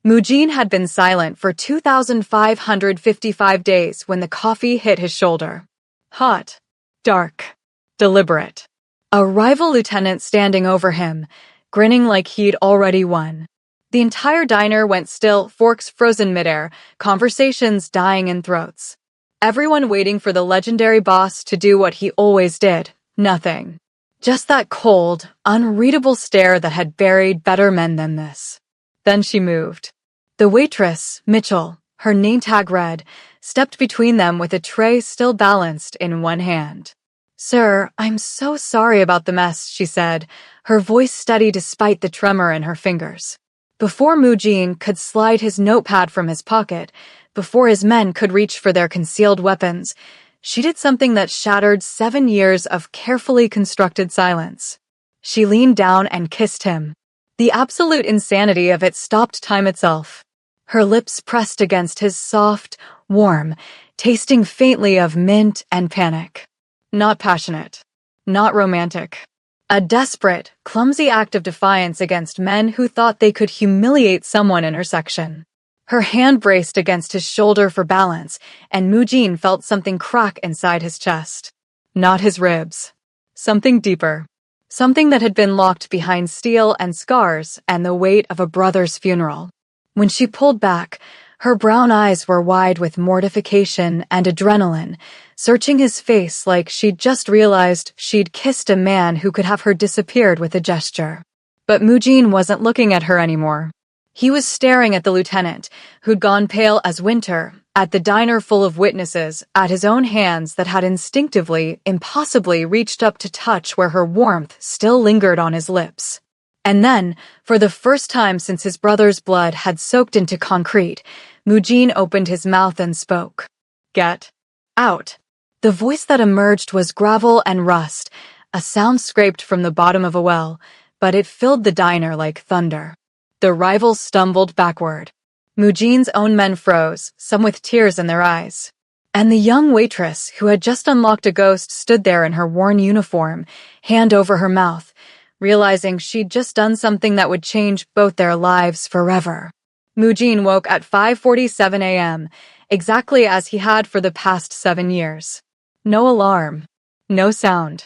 Mujin had been silent for 2,555 days when the coffee hit his shoulder. Hot, dark, deliberate. A rival lieutenant standing over him, grinning like he'd already won. The entire diner went still, forks frozen midair, conversations dying in throats. Everyone waiting for the legendary boss to do what he always did, nothing. Just that cold, unreadable stare that had buried better men than this. Then she moved. The waitress, Mitchell, her name tag read, stepped between them with a tray still balanced in one hand. "Sir, I'm so sorry about the mess," she said, her voice steady despite the tremor in her fingers. Before Mujin could slide his notepad from his pocket, before his men could reach for their concealed weapons, she did something that shattered 7 years of carefully constructed silence. She leaned down and kissed him. The absolute insanity of it stopped time itself. Her lips pressed against his soft, warm, tasting faintly of mint and panic. Not passionate. Not romantic. A desperate, clumsy act of defiance against men who thought they could humiliate someone in her section. Her hand braced against his shoulder for balance, and Mujin felt something crack inside his chest. Not his ribs. Something deeper. Something that had been locked behind steel and scars and the weight of a brother's funeral. When she pulled back, her brown eyes were wide with mortification and adrenaline, searching his face like she'd just realized she'd kissed a man who could have her disappeared with a gesture. But Mujin wasn't looking at her anymore. He was staring at the lieutenant, who'd gone pale as winter, at the diner full of witnesses, at his own hands that had instinctively, impossibly reached up to touch where her warmth still lingered on his lips. And then, for the first time since his brother's blood had soaked into concrete, Mujin opened his mouth and spoke. "Get out." The voice that emerged was gravel and rust, a sound scraped from the bottom of a well, but it filled the diner like thunder. The rivals stumbled backward. Mujin's own men froze, some with tears in their eyes. And the young waitress, who had just unlocked a ghost, stood there in her worn uniform, hand over her mouth, realizing she'd just done something that would change both their lives forever. Mujin woke at 5:47 a.m., exactly as he had for the past 7 years. No alarm. No sound.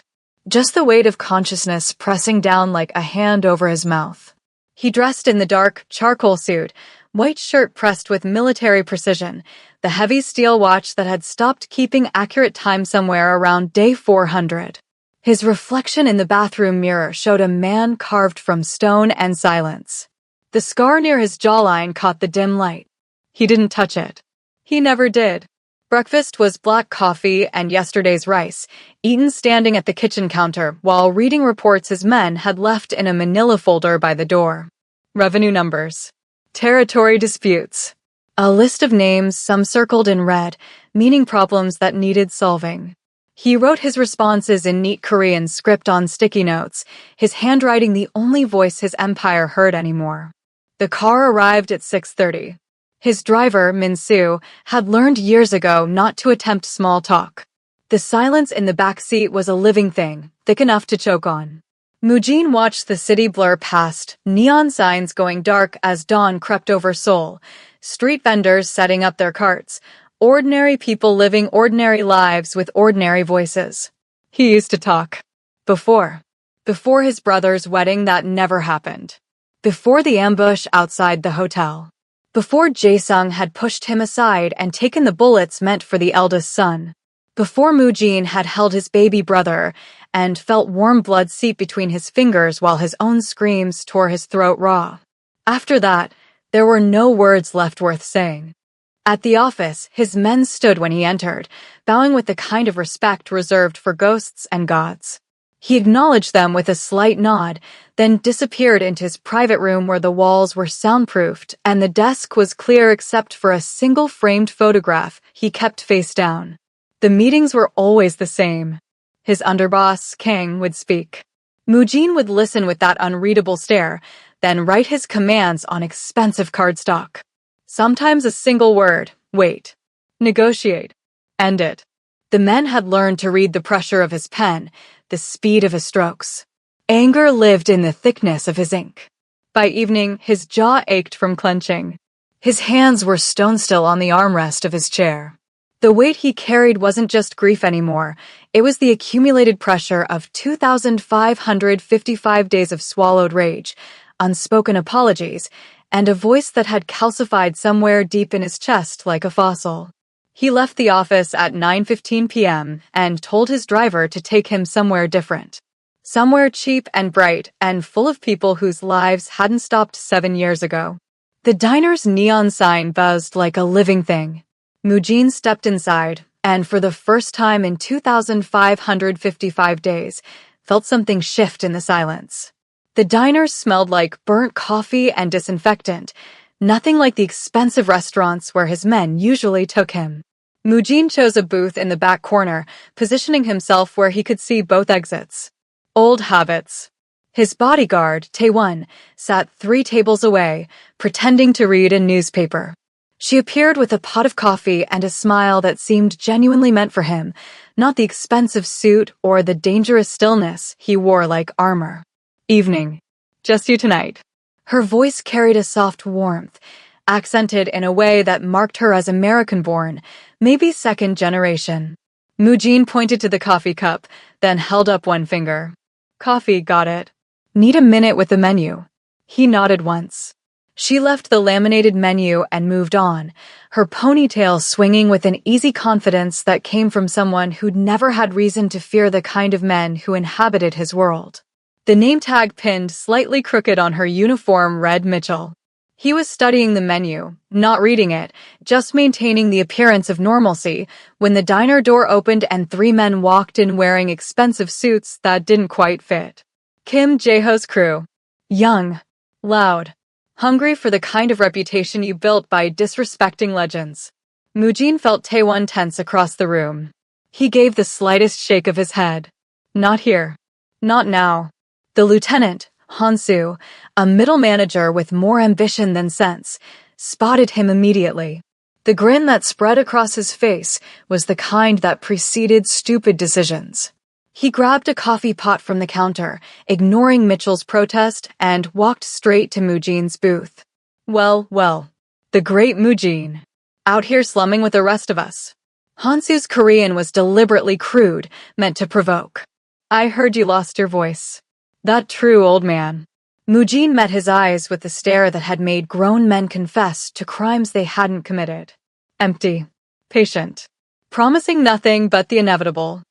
Just the weight of consciousness pressing down like a hand over his mouth. He dressed in the dark, charcoal suit, white shirt pressed with military precision, the heavy steel watch that had stopped keeping accurate time somewhere around day 400. His reflection in the bathroom mirror showed a man carved from stone and silence. The scar near his jawline caught the dim light. He didn't touch it. He never did. Breakfast was black coffee and yesterday's rice, eaten standing at the kitchen counter while reading reports his men had left in a manila folder by the door. Revenue numbers. Territory disputes. A list of names, some circled in red, meaning problems that needed solving. He wrote his responses in neat Korean script on sticky notes, his handwriting the only voice his empire heard anymore. The car arrived at 6:30. His driver, Min-soo, had learned years ago not to attempt small talk. The silence in the back seat was a living thing, thick enough to choke on. Mujin watched the city blur past, neon signs going dark as dawn crept over Seoul, street vendors setting up their carts, ordinary people living ordinary lives with ordinary voices. He used to talk. Before his brother's wedding that never happened. Before the ambush outside the hotel. Before Jae-sung had pushed him aside and taken the bullets meant for the eldest son. Before Mujin had held his baby brother and felt warm blood seep between his fingers while his own screams tore his throat raw. After that, there were no words left worth saying. At the office, his men stood when he entered, bowing with the kind of respect reserved for ghosts and gods. He acknowledged them with a slight nod, then disappeared into his private room where the walls were soundproofed and the desk was clear except for a single framed photograph he kept face down. The meetings were always the same. His underboss, Kang, would speak. Mujin would listen with that unreadable stare, then write his commands on expensive cardstock. Sometimes a single word, wait, negotiate, end it. The men had learned to read the pressure of his pen, the speed of his strokes. Anger lived in the thickness of his ink. By evening, his jaw ached from clenching. His hands were stone still on the armrest of his chair. The weight he carried wasn't just grief anymore, it was the accumulated pressure of 2,555 days of swallowed rage, unspoken apologies, and a voice that had calcified somewhere deep in his chest like a fossil. He left the office at 9:15 p.m. and told his driver to take him somewhere different. Somewhere cheap and bright and full of people whose lives hadn't stopped 7 years ago. The diner's neon sign buzzed like a living thing. Mujin stepped inside, and for the first time in 2,555 days, felt something shift in the silence. The diner smelled like burnt coffee and disinfectant, nothing like the expensive restaurants where his men usually took him. Mujin chose a booth in the back corner, positioning himself where he could see both exits. Old habits. His bodyguard, Taewon, sat 3 tables away, pretending to read a newspaper. She appeared with a pot of coffee and a smile that seemed genuinely meant for him, not the expensive suit or the dangerous stillness he wore like armor. Evening. Just you tonight. Her voice carried a soft warmth, accented in a way that marked her as American-born, maybe second generation. Mujin pointed to the coffee cup, then held up one finger. Coffee, got it. Need a minute with the menu. He nodded once. She left the laminated menu and moved on, her ponytail swinging with an easy confidence that came from someone who'd never had reason to fear the kind of men who inhabited his world. The name tag pinned slightly crooked on her uniform read Mitchell. He was studying the menu, not reading it, just maintaining the appearance of normalcy, when the diner door opened and 3 men walked in wearing expensive suits that didn't quite fit. Kim Jae-ho's crew. Young. Loud. Hungry for the kind of reputation you built by disrespecting legends. Mujin felt Taewon tense across the room. He gave the slightest shake of his head. Not here. Not now. The lieutenant, Hansu, a middle manager with more ambition than sense, spotted him immediately. The grin that spread across his face was the kind that preceded stupid decisions. He grabbed a coffee pot from the counter, ignoring Mitchell's protest, and walked straight to Mujin's booth. Well, the great Mujin. Out here slumming with the rest of us. Hansu's Korean was deliberately crude, meant to provoke. I heard you lost your voice. That true, old man. Mujin met his eyes with the stare that had made grown men confess to crimes they hadn't committed. Empty. Patient. Promising nothing but the inevitable.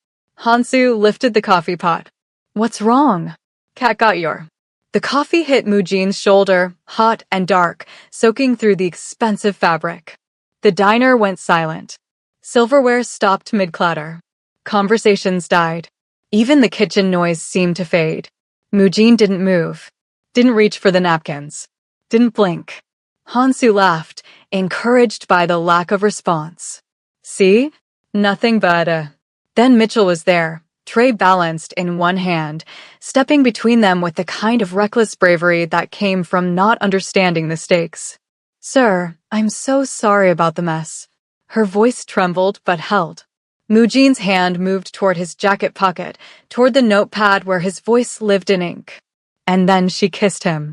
Hansu lifted the coffee pot. What's wrong? Cat got your. The coffee hit Mujin's shoulder, hot and dark, soaking through the expensive fabric. The diner went silent. Silverware stopped mid-clatter. Conversations died. Even the kitchen noise seemed to fade. Mujin didn't move. Didn't reach for the napkins. Didn't blink. Hansu laughed, encouraged by the lack of response. See? Nothing but Then Mitchell was there, tray balanced in one hand, stepping between them with the kind of reckless bravery that came from not understanding the stakes. Sir, I'm so sorry about the mess. Her voice trembled but held. Mujin's hand moved toward his jacket pocket, toward the notepad where his voice lived in ink. And then she kissed him.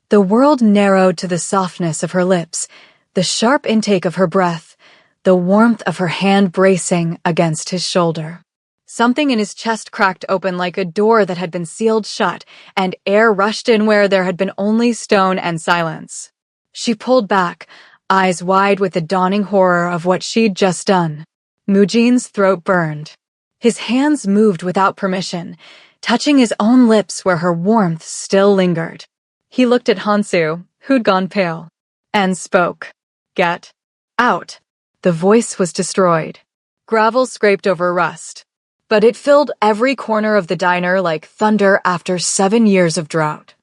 The world narrowed to the softness of her lips, the sharp intake of her breath, the warmth of her hand bracing against his shoulder. Something in his chest cracked open like a door that had been sealed shut, and air rushed in where there had been only stone and silence. She pulled back, eyes wide with the dawning horror of what she'd just done. Mujin's throat burned. His hands moved without permission, touching his own lips where her warmth still lingered. He looked at Hansu, who'd gone pale, and spoke. Get out. The voice was destroyed. Gravel scraped over rust. But it filled every corner of the diner like thunder after 7 years of drought.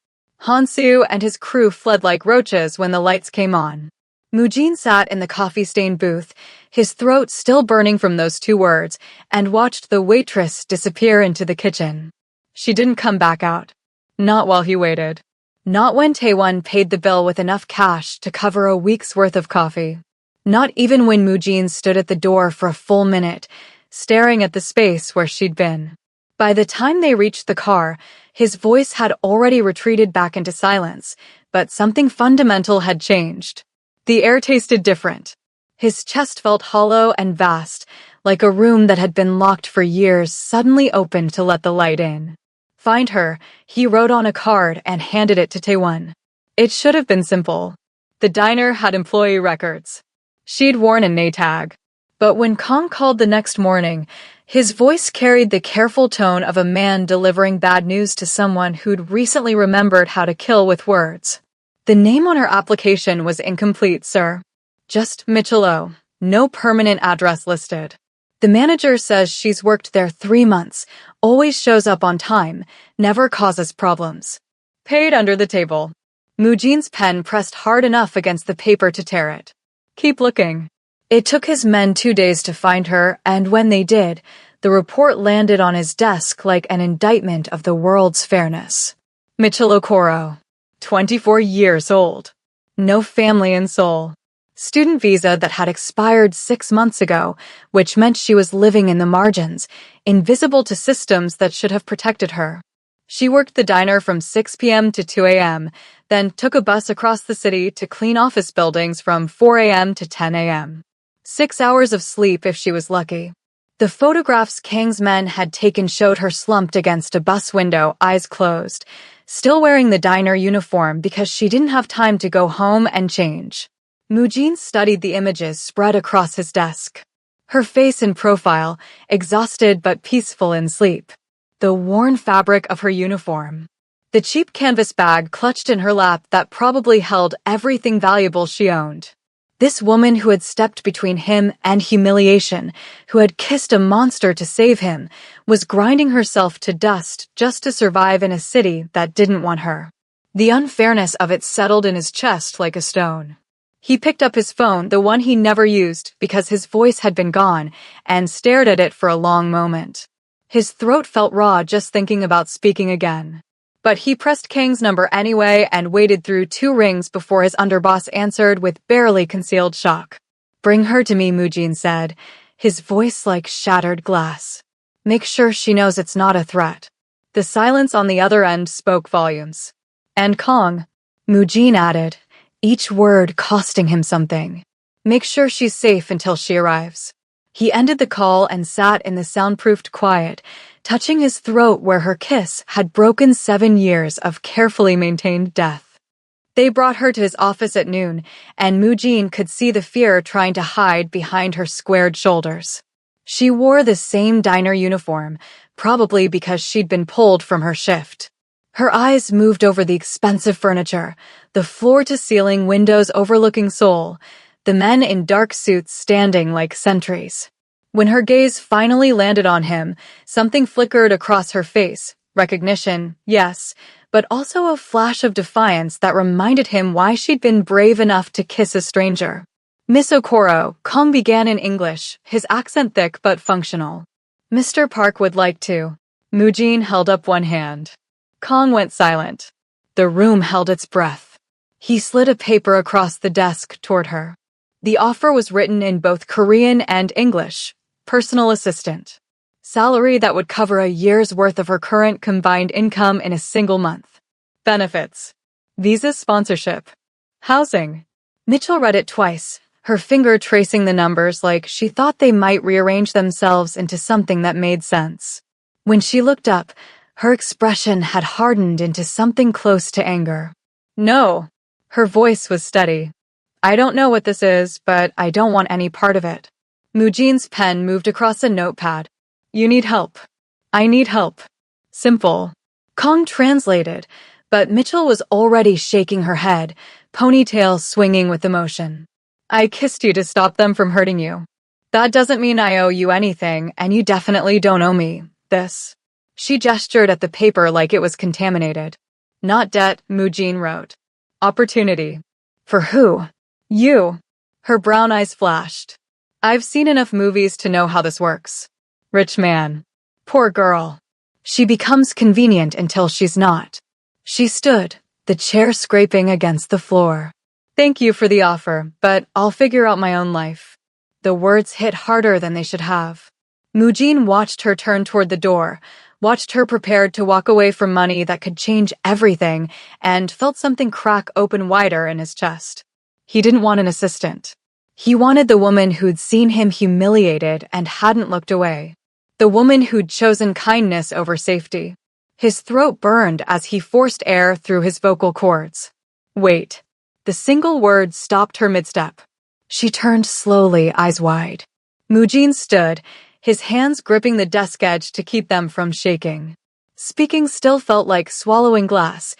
Hansu and his crew fled like roaches when the lights came on. Mujin sat in the coffee-stained booth, his throat still burning from those 2 words, and watched the waitress disappear into the kitchen. She didn't come back out. Not while he waited. Not when Taewon paid the bill with enough cash to cover a week's worth of coffee. Not even when Mujin stood at the door for a full minute, staring at the space where she'd been. By the time they reached the car, his voice had already retreated back into silence, but something fundamental had changed. The air tasted different. His chest felt hollow and vast, like a room that had been locked for years suddenly opened to let the light in. Find her, he wrote on a card and handed it to Taewon. It should have been simple. The diner had employee records. She'd worn a name tag. But when Kong called the next morning, his voice carried the careful tone of a man delivering bad news to someone who'd recently remembered how to kill with words. The name on her application was incomplete, sir. Just Mitchell O. No permanent address listed. The manager says she's worked there 3 months, always shows up on time, never causes problems. Paid under the table. Moojin's pen pressed hard enough against the paper to tear it. Keep looking. It took his men 2 days to find her, and when they did, the report landed on his desk like an indictment of the world's fairness. Mitchell Okoro, 24 years old. No family in Seoul. Student visa that had expired 6 months ago, which meant she was living in the margins, invisible to systems that should have protected her. She worked the diner from 6 p.m. to 2 a.m., then took a bus across the city to clean office buildings from 4 a.m. to 10 a.m. 6 hours of sleep if she was lucky. The photographs Kang's men had taken showed her slumped against a bus window, eyes closed, still wearing the diner uniform because she didn't have time to go home and change. Moojin studied the images spread across his desk. Her face in profile, exhausted but peaceful in sleep. The worn fabric of her uniform. The cheap canvas bag clutched in her lap that probably held everything valuable she owned. This woman who had stepped between him and humiliation, who had kissed a monster to save him, was grinding herself to dust just to survive in a city that didn't want her. The unfairness of it settled in his chest like a stone. He picked up his phone, the one he never used because his voice had been gone, and stared at it for a long moment. His throat felt raw just thinking about speaking again. But he pressed Kang's number anyway and waited through 2 rings before his underboss answered with barely concealed shock. Bring her to me, Moojin said, his voice like shattered glass. Make sure she knows it's not a threat. The silence on the other end spoke volumes. And Kong, Moojin added, each word costing him something. Make sure she's safe until she arrives. He ended the call and sat in the soundproofed quiet, touching his throat where her kiss had broken 7 years of carefully maintained death. They brought her to his office at noon, and Moojin could see the fear trying to hide behind her squared shoulders. She wore the same diner uniform, probably because she'd been pulled from her shift. Her eyes moved over the expensive furniture, the floor-to-ceiling windows overlooking Seoul, the men in dark suits standing like sentries. When her gaze finally landed on him, something flickered across her face. Recognition, yes, but also a flash of defiance that reminded him why she'd been brave enough to kiss a stranger. Miss Okoro, Kong began in English, his accent thick but functional. Mr. Park would like to. Moojin held up one hand. Kong went silent. The room held its breath. He slid a paper across the desk toward her. The offer was written in both Korean and English. Personal assistant. Salary that would cover a year's worth of her current combined income in a single month. Benefits. Visa sponsorship. Housing. Mitchell read it twice, her finger tracing the numbers like she thought they might rearrange themselves into something that made sense. When she looked up, her expression had hardened into something close to anger. No. Her voice was steady. I don't know what this is, but I don't want any part of it. Moojin's pen moved across a notepad. You need help. I need help. Simple. Kong translated, but Mitchell was already shaking her head, ponytail swinging with emotion. I kissed you to stop them from hurting you. That doesn't mean I owe you anything, and you definitely don't owe me this. She gestured at the paper like it was contaminated. Not debt, Moojin wrote. Opportunity. For who? You. Her brown eyes flashed. I've seen enough movies to know how this works. Rich man. Poor girl. She becomes convenient until she's not. She stood, the chair scraping against the floor. Thank you for the offer, but I'll figure out my own life. The words hit harder than they should have. Moojin watched her turn toward the door, watched her prepared to walk away from money that could change everything, and felt something crack open wider in his chest. He didn't want an assistant. He wanted the woman who'd seen him humiliated and hadn't looked away. The woman who'd chosen kindness over safety. His throat burned as he forced air through his vocal cords. Wait. The single word stopped her mid-step. She turned slowly, eyes wide. Mujin stood, his hands gripping the desk edge to keep them from shaking. Speaking still felt like swallowing glass,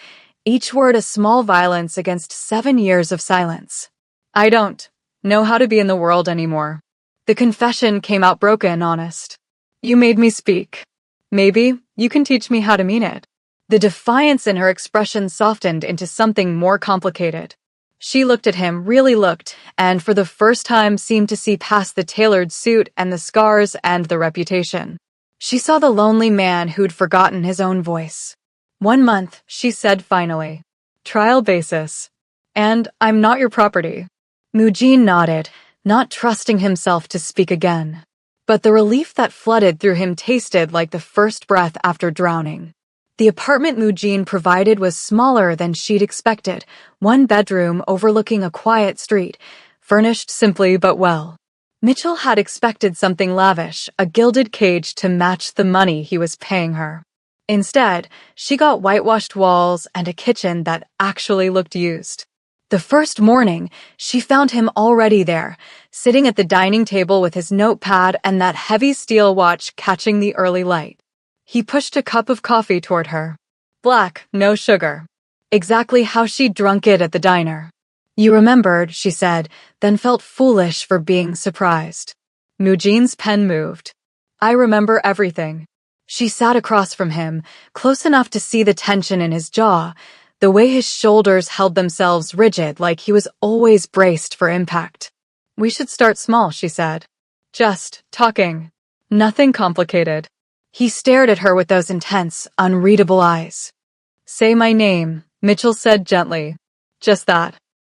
each word a small violence against 7 years of silence. I don't know how to be in the world anymore. The confession came out broken, honest. You made me speak. Maybe you can teach me how to mean it. The defiance in her expression softened into something more complicated. She looked at him, really looked, and for the first time seemed to see past the tailored suit and the scars and the reputation. She saw the lonely man who'd forgotten his own voice. 1 month, she said finally. Trial basis. And I'm not your property. Mujin nodded, not trusting himself to speak again. But the relief that flooded through him tasted like the first breath after drowning. The apartment Mujin provided was smaller than she'd expected, 1 bedroom overlooking a quiet street, furnished simply but well. Mitchell had expected something lavish, a gilded cage to match the money he was paying her. Instead, she got whitewashed walls and a kitchen that actually looked used. The first morning, she found him already there, sitting at the dining table with his notepad and that heavy steel watch catching the early light. He pushed a cup of coffee toward her. Black, no sugar. Exactly how she'd drunk it at the diner. You remembered, she said, then felt foolish for being surprised. Mujin's pen moved. I remember everything. She sat across from him, close enough to see the tension in his jaw, the way his shoulders held themselves rigid like he was always braced for impact. We should start small, she said. Just talking. Nothing complicated. He stared at her with those intense, unreadable eyes. Say my name, Mitchell said gently. Just that.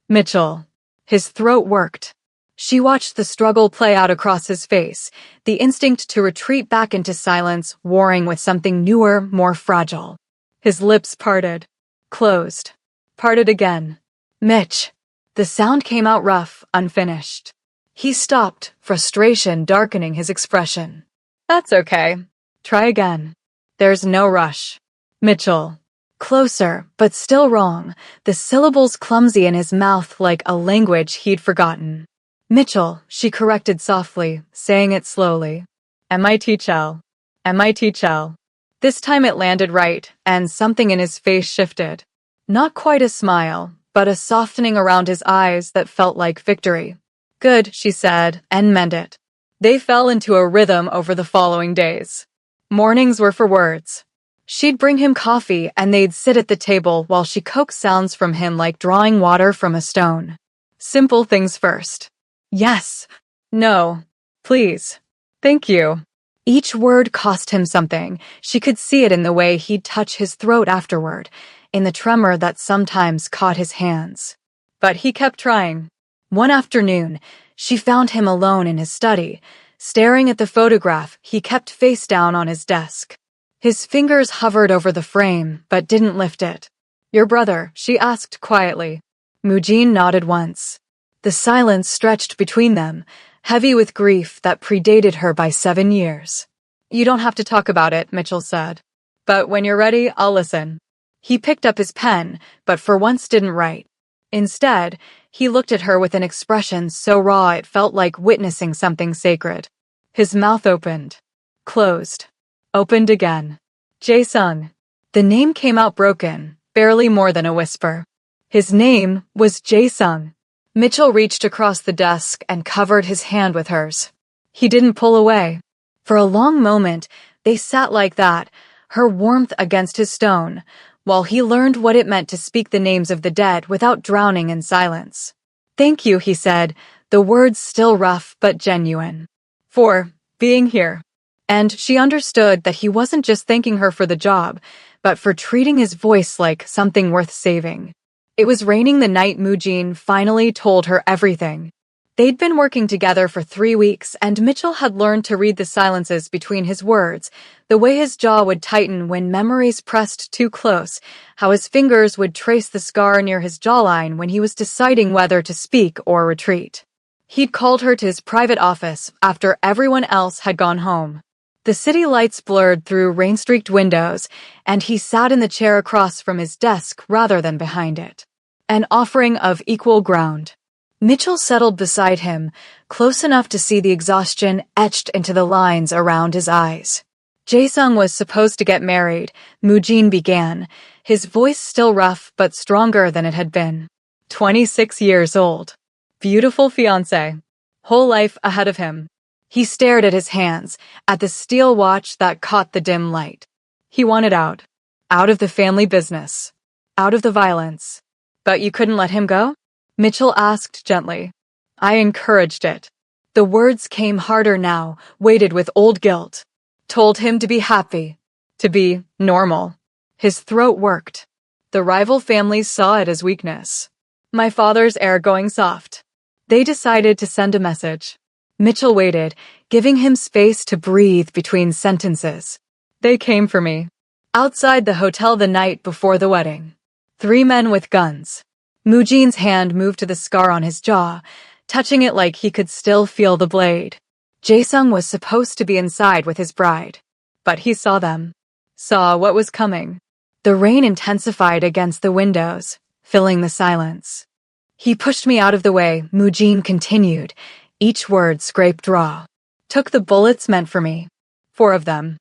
Mitchell. His throat worked. She watched the struggle play out across his face, the instinct to retreat back into silence warring with something newer, more fragile. His lips parted. Closed. Parted again. Mitch. The sound came out rough, unfinished. He stopped, frustration darkening his expression. That's okay. Try again. There's no rush. Mitchell. Closer, but still wrong, the syllables clumsy in his mouth like a language he'd forgotten. Mitchell, she corrected softly, saying it slowly. M-I-T-Chell. M-I-T-Chell. This time it landed right, and something in his face shifted. Not quite a smile, but a softening around his eyes that felt like victory. Good, she said, and meant it. They fell into a rhythm over the following days. Mornings were for words. She'd bring him coffee and they'd sit at the table while she coaxed sounds from him like drawing water from a stone. Simple things first. Yes. No. Please. Thank you. Each word cost him something. She could see it in the way he'd touch his throat afterward, in the tremor that sometimes caught his hands. But he kept trying. One afternoon, she found him alone in his study, staring at the photograph he kept face down on his desk. His fingers hovered over the frame, but didn't lift it. Your brother, she asked quietly. Mujin nodded once. The silence stretched between them, heavy with grief that predated her by 7 years. You don't have to talk about it, Mitchell said. But when you're ready, I'll listen. He picked up his pen, but for once didn't write. Instead, he looked at her with an expression so raw it felt like witnessing something sacred. His mouth opened. Closed. Opened again. Jae-sung. The name came out broken, barely more than a whisper. His name was Jae-sung. Mitchell reached across the desk and covered his hand with hers. He didn't pull away. For a long moment, they sat like that, her warmth against his stone, while he learned what it meant to speak the names of the dead without drowning in silence. Thank you, he said, the words still rough but genuine. For being here. And she understood that he wasn't just thanking her for the job, but for treating his voice like something worth saving. It was raining the night Mujin finally told her everything. They'd been working together for 3 weeks, and Mitchell had learned to read the silences between his words, the way his jaw would tighten when memories pressed too close, how his fingers would trace the scar near his jawline when he was deciding whether to speak or retreat. He'd called her to his private office after everyone else had gone home. The city lights blurred through rain-streaked windows, and he sat in the chair across from his desk rather than behind it. An offering of equal ground. Mitchell settled beside him, close enough to see the exhaustion etched into the lines around his eyes. Jae-sung was supposed to get married, Moojin began, his voice still rough but stronger than it had been. 26 years old. Beautiful fiancé. Whole life ahead of him. He stared at his hands, at the steel watch that caught the dim light. He wanted out. Out of the family business. Out of the violence. But you couldn't let him go? Mitchell asked gently. I encouraged it. The words came harder now, weighted with old guilt. Told him to be happy. To be normal. His throat worked. The rival families saw it as weakness. My father's air going soft. They decided to send a message. Mitchell waited, giving him space to breathe between sentences. They came for me. Outside the hotel the night before the wedding. 3 men with guns. Moojin's hand moved to the scar on his jaw, touching it like he could still feel the blade. Jae-sung was supposed to be inside with his bride. But he saw them. Saw what was coming. The rain intensified against the windows, filling the silence. He pushed me out of the way, Moojin continued, each word scraped raw. Took the bullets meant for me. 4 of them.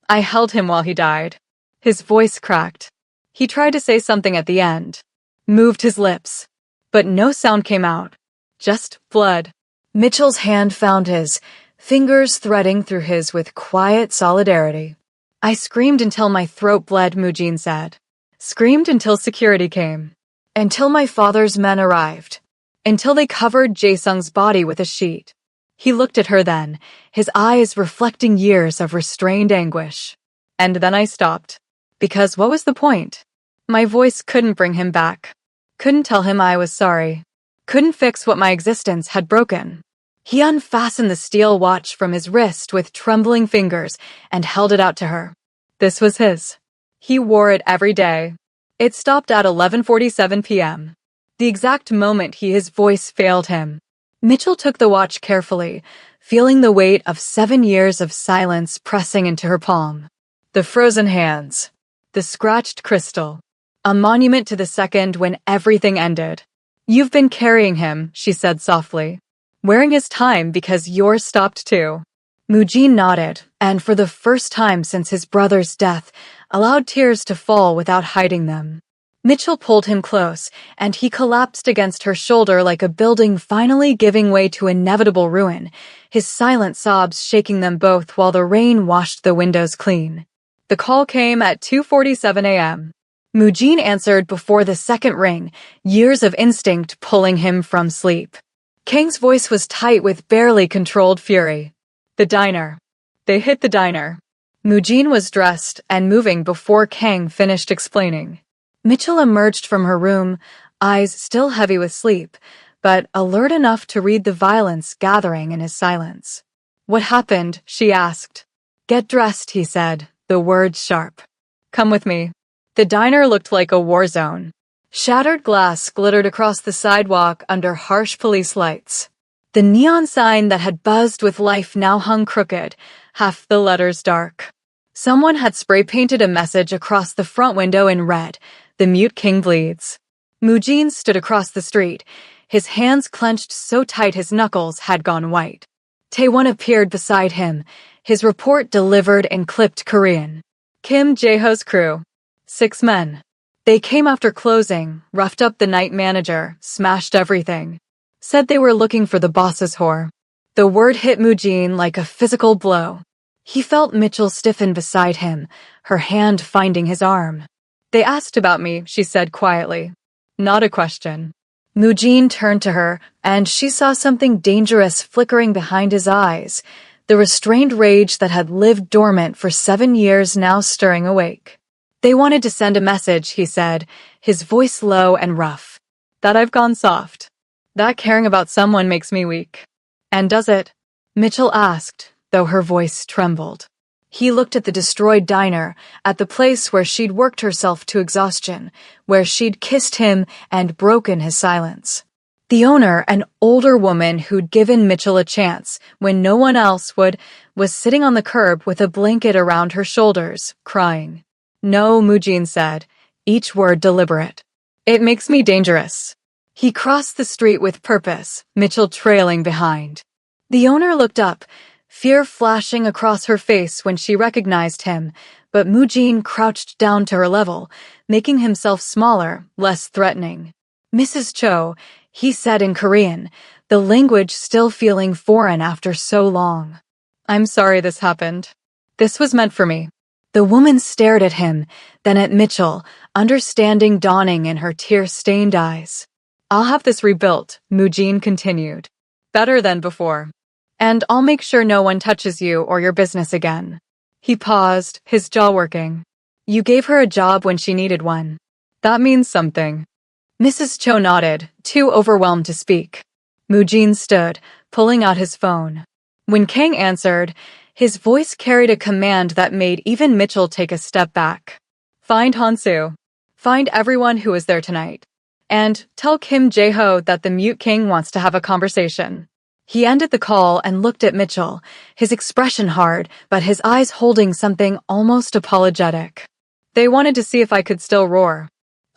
I held him while he died. His voice cracked. He tried to say something at the end. Moved his lips. But no sound came out. Just blood. Mitchell's hand found his, fingers threading through his with quiet solidarity. I screamed until my throat bled, Moojin said. Screamed until security came. Until my father's men arrived. Until they covered Jae-sung's body with a sheet. He looked at her then, his eyes reflecting years of restrained anguish. And then I stopped. Because what was the point? My voice couldn't bring him back. Couldn't tell him I was sorry. Couldn't fix what my existence had broken. He unfastened the steel watch from his wrist with trembling fingers and held it out to her. This was his. He wore it every day. It stopped at 11:47 p.m. The exact moment his voice failed him. Mitchell took the watch carefully, feeling the weight of 7 years of silence pressing into her palm. The frozen hands. The scratched crystal. A monument to the second when everything ended. You've been carrying him, she said softly. Wearing his time because yours stopped too. Moojin nodded, and for the first time since his brother's death, allowed tears to fall without hiding them. Mitchell pulled him close, and he collapsed against her shoulder like a building finally giving way to inevitable ruin, his silent sobs shaking them both while the rain washed the windows clean. The call came at 2:47 a.m. Moojin answered before the second ring, years of instinct pulling him from sleep. Kang's voice was tight with barely controlled fury. The diner. They hit the diner. Moojin was dressed and moving before Kang finished explaining. Mitchell emerged from her room, eyes still heavy with sleep, but alert enough to read the violence gathering in his silence. What happened? She asked. Get dressed, he said, the words sharp. Come with me. The diner looked like a war zone. Shattered glass glittered across the sidewalk under harsh police lights. The neon sign that had buzzed with life now hung crooked, half the letters dark. Someone had spray-painted a message across the front window in red, "The Mute King bleeds." Moojin stood across the street, his hands clenched so tight his knuckles had gone white. Taewon appeared beside him, his report delivered in clipped Korean. Kim Jae-ho's crew. 6 men. They came after closing, roughed up the night manager, smashed everything. Said they were looking for the boss's whore. The word hit Moojin like a physical blow. He felt Mitchell stiffen beside him, her hand finding his arm. They asked about me, she said quietly. Not a question. Moojin turned to her, and she saw something dangerous flickering behind his eyes, the restrained rage that had lived dormant for 7 years now stirring awake. They wanted to send a message, he said, his voice low and rough. That I've gone soft. That caring about someone makes me weak. And does it? Mitchell asked, though her voice trembled. He looked at the destroyed diner, at the place where she'd worked herself to exhaustion, where she'd kissed him and broken his silence. The owner, an older woman who'd given Mitchell a chance when no one else would, was sitting on the curb with a blanket around her shoulders, crying. No, Mujin said, each word deliberate. It makes me dangerous. He crossed the street with purpose, Mitchell trailing behind. The owner looked up, fear flashing across her face when she recognized him, but Mujin crouched down to her level, making himself smaller, less threatening. Mrs. Cho, he said in Korean, the language still feeling foreign after so long. I'm sorry this happened. This was meant for me. The woman stared at him, then at Mitchell, understanding dawning in her tear-stained eyes. I'll have this rebuilt, Mujin continued. Better than before. And I'll make sure no one touches you or your business again. He paused, his jaw working. You gave her a job when she needed one. That means something. Mrs. Cho nodded, too overwhelmed to speak. Mujin stood, pulling out his phone. When Kang answered, his voice carried a command that made even Mitchell take a step back. Find Hansu. Find everyone who is there tonight. And tell Kim Jae-ho that the mute king wants to have a conversation. He ended the call and looked at Mitchell, his expression hard, but his eyes holding something almost apologetic. They wanted to see if I could still roar.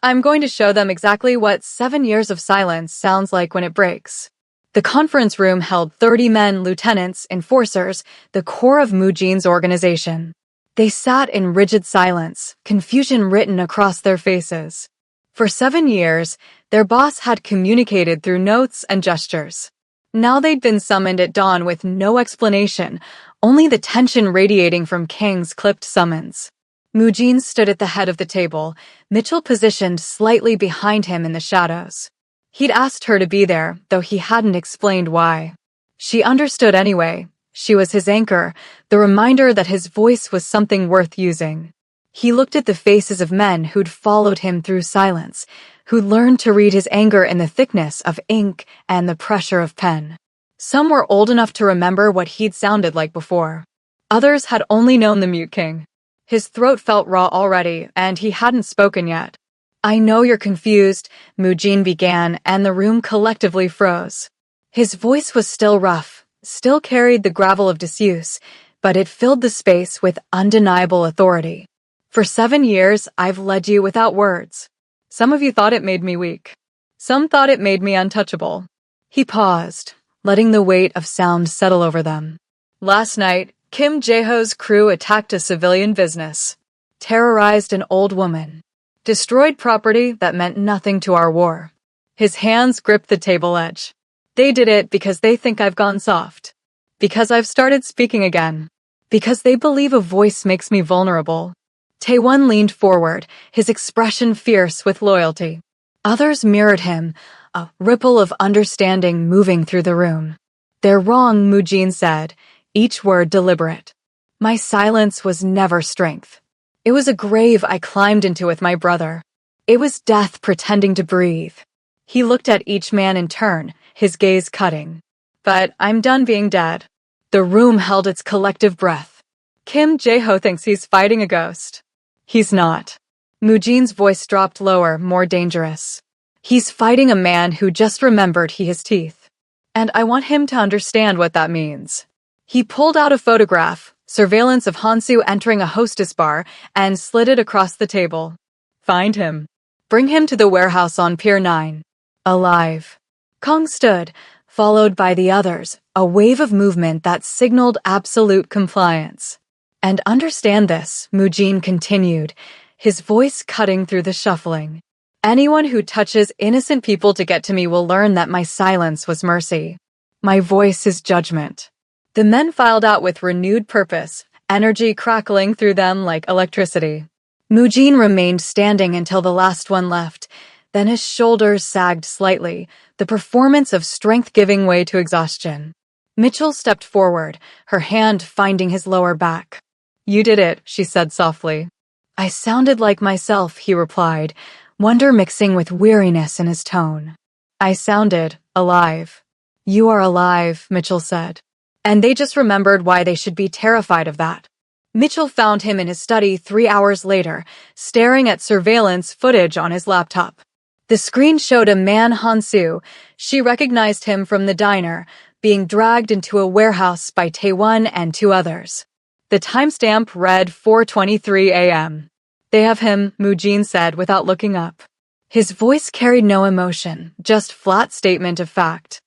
I'm going to show them exactly what 7 years of silence sounds like when it breaks. The conference room held 30 men, lieutenants, enforcers, the core of Mujin's organization. They sat in rigid silence, confusion written across their faces. For 7 years, their boss had communicated through notes and gestures. Now they'd been summoned at dawn with no explanation, only the tension radiating from Kang's clipped summons. Mujin stood at the head of the table, Mitchell positioned slightly behind him in the shadows. He'd asked her to be there, though he hadn't explained why. She understood anyway. She was his anchor, the reminder that his voice was something worth using. He looked at the faces of men who'd followed him through silence, who'd learned to read his anger in the thickness of ink and the pressure of pen. Some were old enough to remember what he'd sounded like before. Others had only known the mute king. His throat felt raw already, and he hadn't spoken yet. I know you're confused, Mujin began, and the room collectively froze. His voice was still rough, still carried the gravel of disuse, but it filled the space with undeniable authority. For 7 years, I've led you without words. Some of you thought it made me weak. Some thought it made me untouchable. He paused, letting the weight of sound settle over them. Last night, Kim Jae-ho's crew attacked a civilian business, terrorized an old woman, destroyed property that meant nothing to our war. His hands gripped the table edge. They did it because they think I've gone soft. Because I've started speaking again. Because they believe a voice makes me vulnerable. Taewon leaned forward, his expression fierce with loyalty. Others mirrored him, a ripple of understanding moving through the room. They're wrong, Mujin said, each word deliberate. My silence was never strength. It was a grave I climbed into with my brother. It was death pretending to breathe. He looked at each man in turn, his gaze cutting. But I'm done being dead. The room held its collective breath. Kim Jae-ho thinks he's fighting a ghost. He's not. Mujin's voice dropped lower, more dangerous. He's fighting a man who just remembered he has teeth. And I want him to understand what that means. He pulled out a photograph, surveillance of Hansu entering a hostess bar, and slid it across the table. Find him. Bring him to the warehouse on Pier 9. Alive. Kong stood, followed by the others, a wave of movement that signaled absolute compliance. And understand this, Mujin continued, his voice cutting through the shuffling. Anyone who touches innocent people to get to me will learn that my silence was mercy. My voice is judgment. The men filed out with renewed purpose, energy crackling through them like electricity. Mujin remained standing until the last one left, then his shoulders sagged slightly, the performance of strength giving way to exhaustion. Mitchell stepped forward, her hand finding his lower back. You did it, she said softly. I sounded like myself, he replied, wonder mixing with weariness in his tone. I sounded, Alive. You are alive, Mitchell said. And they just remembered why they should be terrified of that. Mitchell found him in his study 3 hours later, staring at surveillance footage on his laptop. The screen showed a man, Hansu. She recognized him from the diner, being dragged into a warehouse by Taewon and 2 others. The timestamp read 4:23 a.m. They have him, Moojin said without looking up. His voice carried no emotion, just flat statement of fact.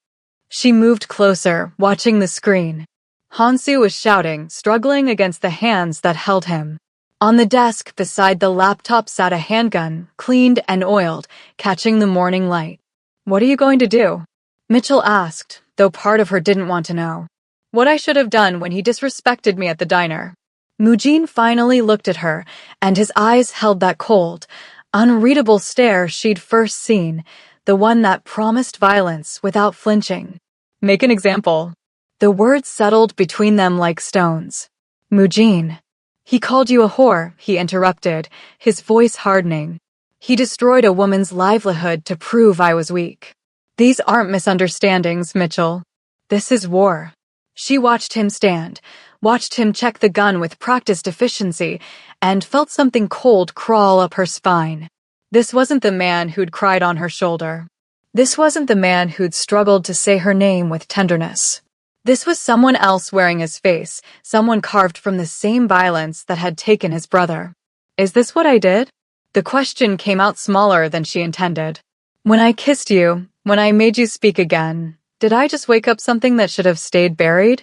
She moved closer, watching the screen. Hansu was shouting, struggling against the hands that held him. On the desk beside the laptop sat a handgun, cleaned and oiled, catching the morning light. What are you going to do? Mitchell asked, though part of her didn't want to know. What I should have done when he disrespected me at the diner. Moojin finally looked at her, and his eyes held that cold, unreadable stare she'd first seen, the one that promised violence without flinching. Make an example. The words settled between them like stones. Moojin. He called you a whore, he interrupted, his voice hardening. He destroyed a woman's livelihood to prove I was weak. These aren't misunderstandings, Mitchell. This is war. She watched him stand, watched him check the gun with practiced efficiency, and felt something cold crawl up her spine. This wasn't the man who'd cried on her shoulder. This wasn't the man who'd struggled to say her name with tenderness. This was someone else wearing his face, someone carved from the same violence that had taken his brother. Is this what I did? The question came out smaller than she intended. When I kissed you, when I made you speak again, did I just wake up something that should have stayed buried?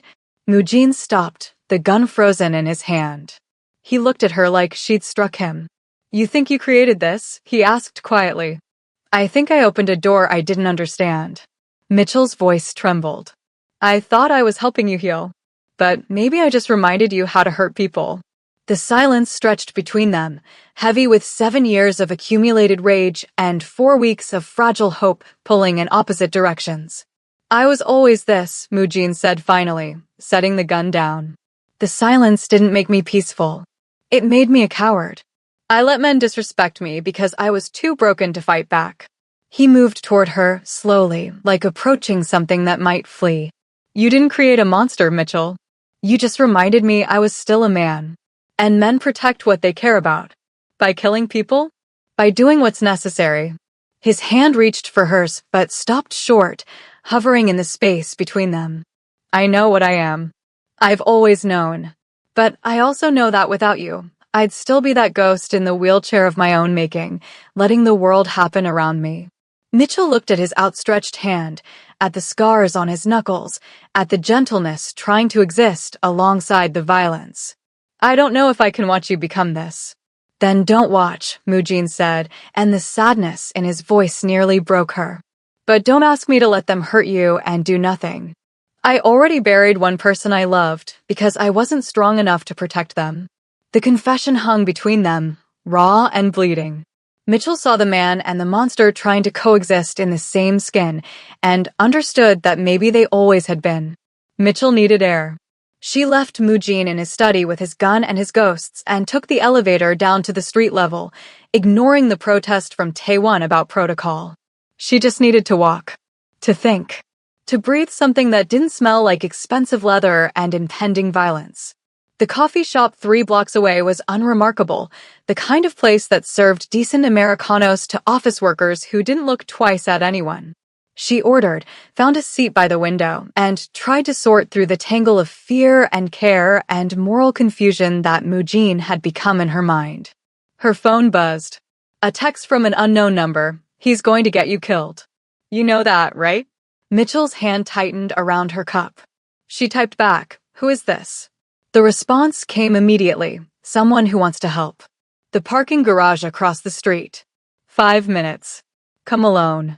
Moojin stopped, the gun frozen in his hand. He looked at her like she'd struck him. You think you created this? He asked quietly. I think I opened a door I didn't understand. Mitchell's voice trembled. I thought I was helping you heal, but maybe I just reminded you how to hurt people. The silence stretched between them, heavy with 7 years of accumulated rage and 4 weeks of fragile hope pulling in opposite directions. I was always this, Moojin said finally, setting the gun down. The silence didn't make me peaceful. It made me a coward. I let men disrespect me because I was too broken to fight back. He moved toward her, slowly, like approaching something that might flee. You didn't create a monster, Mitchell. You just reminded me I was still a man. And men protect what they care about. By killing people? By doing what's necessary. His hand reached for hers, but stopped short, hovering in the space between them. I know what I am. I've always known. But I also know that without you, I'd still be that ghost in the wheelchair of my own making, letting the world happen around me. Mitchell looked at his outstretched hand, at the scars on his knuckles, at the gentleness trying to exist alongside the violence. I don't know if I can watch you become this. Then don't watch, Moojin said, and the sadness in his voice nearly broke her. But don't ask me to let them hurt you and do nothing. I already buried one person I loved because I wasn't strong enough to protect them. The confession hung between them, raw and bleeding. Mitchell saw the man and the monster trying to coexist in the same skin and understood that maybe they always had been. Mitchell needed air. She left Moojin in his study with his gun and his ghosts and took the elevator down to the street level, ignoring the protest from Taewon about protocol. She just needed to walk. To think. To breathe something that didn't smell like expensive leather and impending violence. The coffee shop 3 blocks away was unremarkable, the kind of place that served decent Americanos to office workers who didn't look twice at anyone. She ordered, found a seat by the window, and tried to sort through the tangle of fear and care and moral confusion that Moojin had become in her mind. Her phone buzzed. A text from an unknown number. He's going to get you killed. You know that, right? Mitchell's hand tightened around her cup. She typed back, "Who is this?" The response came immediately. Someone who wants to help. The parking garage across the street. 5 minutes. Come alone.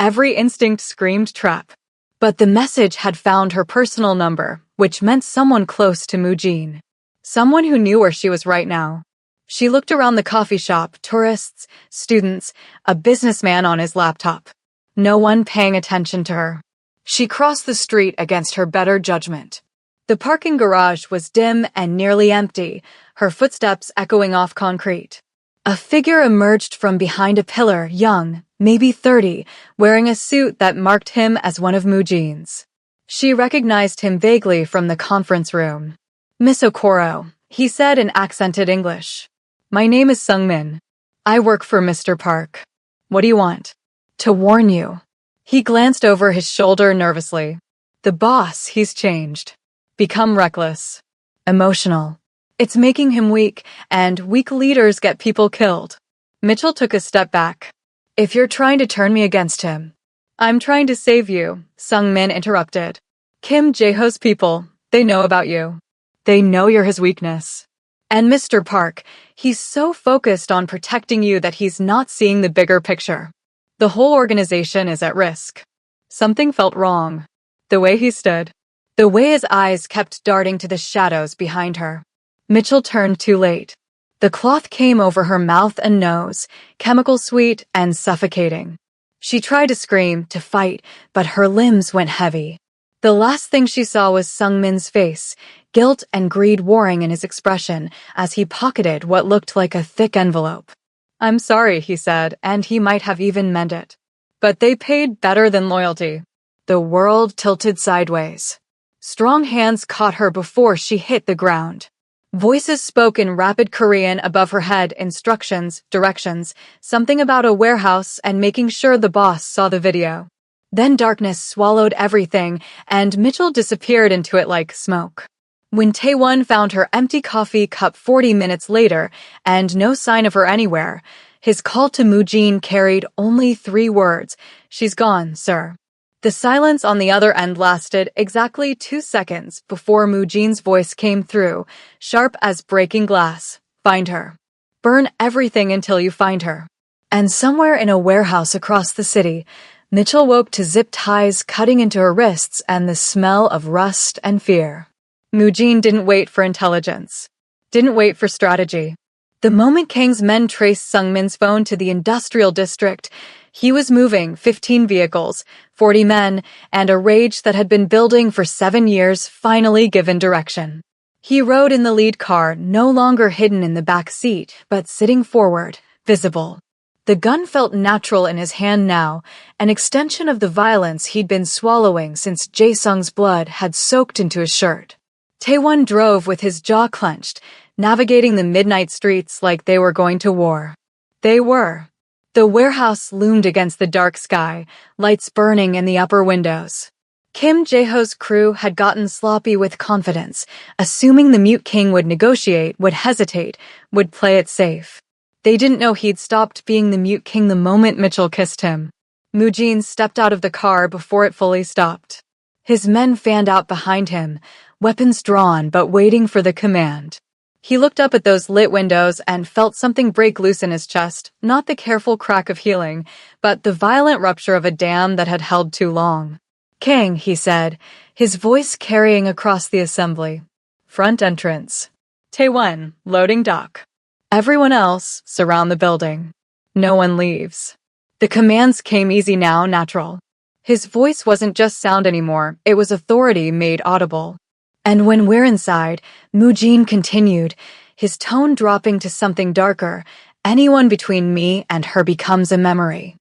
Every instinct screamed trap. But the message had found her personal number, which meant someone close to Moojin. Someone who knew where she was right now. She looked around the coffee shop, tourists, students, a businessman on his laptop. No one paying attention to her. She crossed the street against her better judgment. The parking garage was dim and nearly empty, her footsteps echoing off concrete. A figure emerged from behind a pillar, young, maybe 30, wearing a suit that marked him as one of Mujean's. She recognized him vaguely from the conference room. "Miss Okoro," he said in accented English. "My name is Sungmin. I work for Mr. Park. What do you want?" "To warn you." He glanced over his shoulder nervously. "The boss, he's changed. Become reckless. Emotional. It's making him weak, and weak leaders get people killed." Mitchell took a step back. "If you're trying to turn me against him." "I'm trying to save you," Sungmin interrupted. "Kim Jae-ho's people, they know about you. They know you're his weakness. And Mr. Park, he's so focused on protecting you that he's not seeing the bigger picture. The whole organization is at risk." Something felt wrong. The way he stood. The way his eyes kept darting to the shadows behind her. Mitchell turned too late. The cloth came over her mouth and nose, chemical sweet and suffocating. She tried to scream, to fight, but her limbs went heavy. The last thing she saw was Sungmin's face, guilt and greed warring in his expression as he pocketed what looked like a thick envelope. "I'm sorry," he said, and he might have even meant it. But they paid better than loyalty. The world tilted sideways. Strong hands caught her before she hit the ground. Voices spoke in rapid Korean above her head, instructions, directions, something about a warehouse and making sure the boss saw the video. Then darkness swallowed everything, and Mitchell disappeared into it like smoke. When Taewon found her empty coffee cup 40 minutes later and no sign of her anywhere, his call to Mujean carried only 3 words: "She's gone, sir." The silence on the other end lasted exactly 2 seconds before Mujean's voice came through, sharp as breaking glass. "Find her. Burn everything until you find her." And somewhere in a warehouse across the city, Mitchell woke to zip ties cutting into her wrists and the smell of rust and fear. Mujean didn't wait for intelligence. Didn't wait for strategy. The moment Kang's men traced Sungmin's phone to the industrial district, he was moving 15 vehicles, 40 men, and a rage that had been building for 7 years finally given direction. He rode in the lead car, no longer hidden in the back seat, but sitting forward, visible. The gun felt natural in his hand now, an extension of the violence he'd been swallowing since Jae-sung's blood had soaked into his shirt. Taewon drove with his jaw clenched, navigating the midnight streets like they were going to war. They were. The warehouse loomed against the dark sky, lights burning in the upper windows. Kim Jae-ho's crew had gotten sloppy with confidence, assuming the Mute King would negotiate, would hesitate, would play it safe. They didn't know he'd stopped being the Mute King the moment Mitchell kissed him. Mujean stepped out of the car before it fully stopped. His men fanned out behind him, weapons drawn but waiting for the command. He looked up at those lit windows and felt something break loose in his chest, not the careful crack of healing, but the violent rupture of a dam that had held too long. "King," he said, his voice carrying across the assembly. Front entrance. Taewon, loading dock. Everyone else, surround the building. No one leaves. The commands came easy now, natural. His voice wasn't just sound anymore, it was authority made audible. "And when we're inside," Mujean continued, his tone dropping to something darker, "anyone between me and her becomes a memory."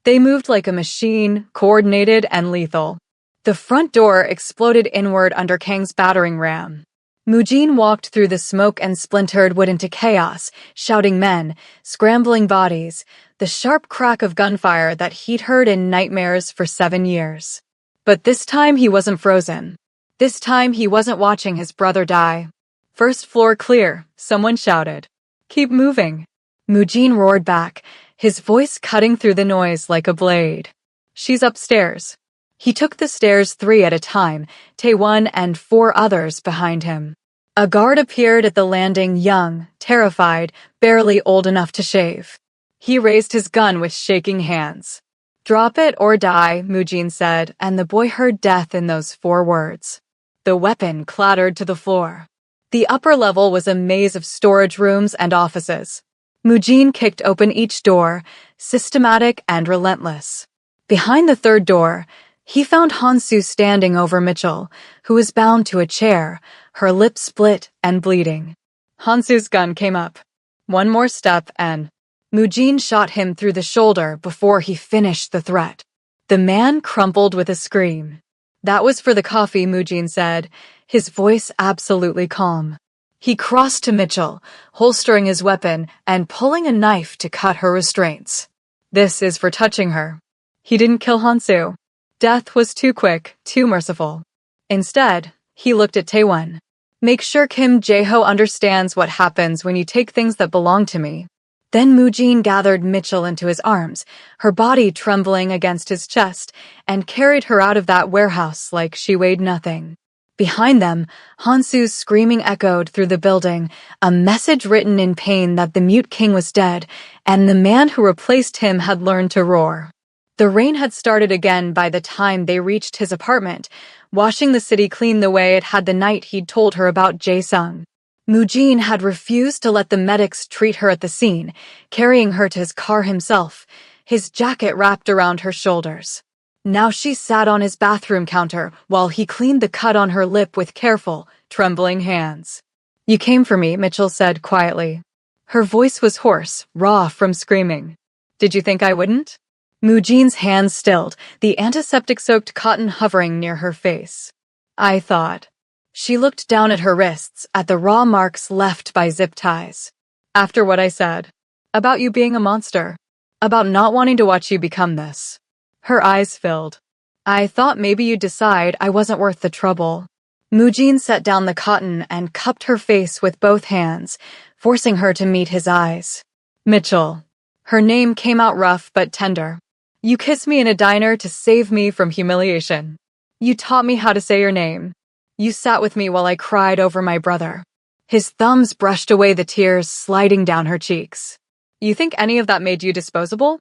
They moved like a machine, coordinated and lethal. The front door exploded inward under Kang's battering ram. Mujean walked through the smoke and splintered wood into chaos, shouting men, scrambling bodies, the sharp crack of gunfire that he'd heard in nightmares for 7 years. But this time he wasn't frozen. This time he wasn't watching his brother die. "First floor clear," someone shouted. "Keep moving." Mujean roared back, his voice cutting through the noise like a blade. "She's upstairs." He took the stairs 3 at a time, Taewon and 4 others behind him. A guard appeared at the landing, young, terrified, barely old enough to shave. He raised his gun with shaking hands. "Drop it or die," Mujean said, and the boy heard death in those 4 words. The weapon clattered to the floor. The upper level was a maze of storage rooms and offices. Mujean kicked open each door, systematic and relentless. Behind the 3rd door, he found Hansu standing over Mitchell, who was bound to a chair, her lips split and bleeding. Hansu's gun came up. One more step and Mujin shot him through the shoulder before he finished the threat. The man crumpled with a scream. That was for the coffee, Mujin said, his voice absolutely calm. He crossed to Mitchell, holstering his weapon and pulling a knife to cut her restraints. This is for touching her. He didn't kill Hansu. Death was too quick, too merciful. Instead, he looked at Taewon. Make sure Kim Jae-ho understands what happens when you take things that belong to me. Then Mujin gathered Mitchell into his arms, her body trembling against his chest, and carried her out of that warehouse like she weighed nothing. Behind them, Hansu's screaming echoed through the building, a message written in pain that the mute king was dead, and the man who replaced him had learned to roar. The rain had started again by the time they reached his apartment, washing the city clean the way it had the night he'd told her about Jae-sung. Mujin had refused to let the medics treat her at the scene, carrying her to his car himself, his jacket wrapped around her shoulders. Now she sat on his bathroom counter while he cleaned the cut on her lip with careful, trembling hands. You came for me, Mitchell said quietly. Her voice was hoarse, raw from screaming. Did you think I wouldn't? Mujin's hands stilled, the antiseptic-soaked cotton hovering near her face. I thought. She looked down at her wrists, at the raw marks left by zip ties. After what I said. About you being a monster. About not wanting to watch you become this. Her eyes filled. I thought maybe you'd decide I wasn't worth the trouble. Mujin set down the cotton and cupped her face with both hands, forcing her to meet his eyes. Mitchell. Her name came out rough but tender. You kissed me in a diner to save me from humiliation. You taught me how to say your name. You sat with me while I cried over my brother. His thumbs brushed away the tears sliding down her cheeks. You think any of that made you disposable?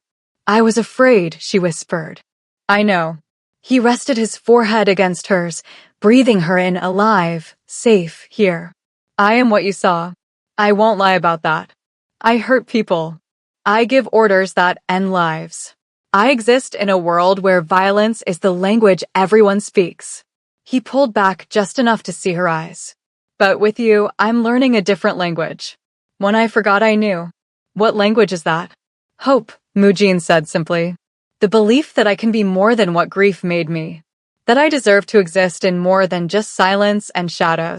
I was afraid, she whispered. I know. He rested his forehead against hers, breathing her in alive, safe here. I am what you saw. I won't lie about that. I hurt people. I give orders that end lives. I exist in a world where violence is the language everyone speaks. He pulled back just enough to see her eyes. But with you, I'm learning a different language. One I forgot I knew. What language is that? Hope, Mujin said simply. The belief that I can be more than what grief made me. That I deserve to exist in more than just silence and shadows.